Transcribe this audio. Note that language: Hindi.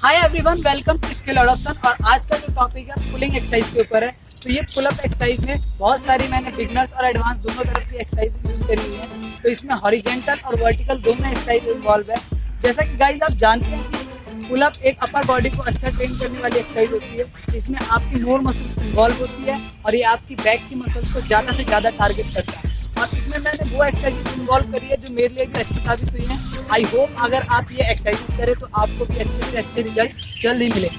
Hi everyone, welcome to skill adoption. और आज का जो टॉपिक है पुलिंग एक्सरसाइज के ऊपर है। तो ये पुल अप एक्सरसाइज में बहुत सारी मैंने बिगनर्स और एडवांस दोनों तरह की एक्सरसाइज यूज करी हुई है। तो इसमें हॉरिजॉन्टल और वर्टिकल दोनों एक्सरसाइज इन्वॉल्व है। जैसा कि गाइज आप जानते हैं कि पुल अप एक अपर बॉडी को अच्छा ट्रेन करने वाली एक्सरसाइज होती है। इसमें आपकी मोर मसल इन्वॉल्व होती है और ये आपकी बैक की मसल्स को ज़्यादा से ज़्यादा टारगेट करता है। और इसमें मैंने वो एक्सरसाइज इन्वॉल्व करी है जो मेरे लिए भी अच्छी साबित हुई है। आई होप अगर आप ये एक्सरसाइज करें तो आपको भी अच्छे से अच्छे रिजल्ट जल्दी मिले।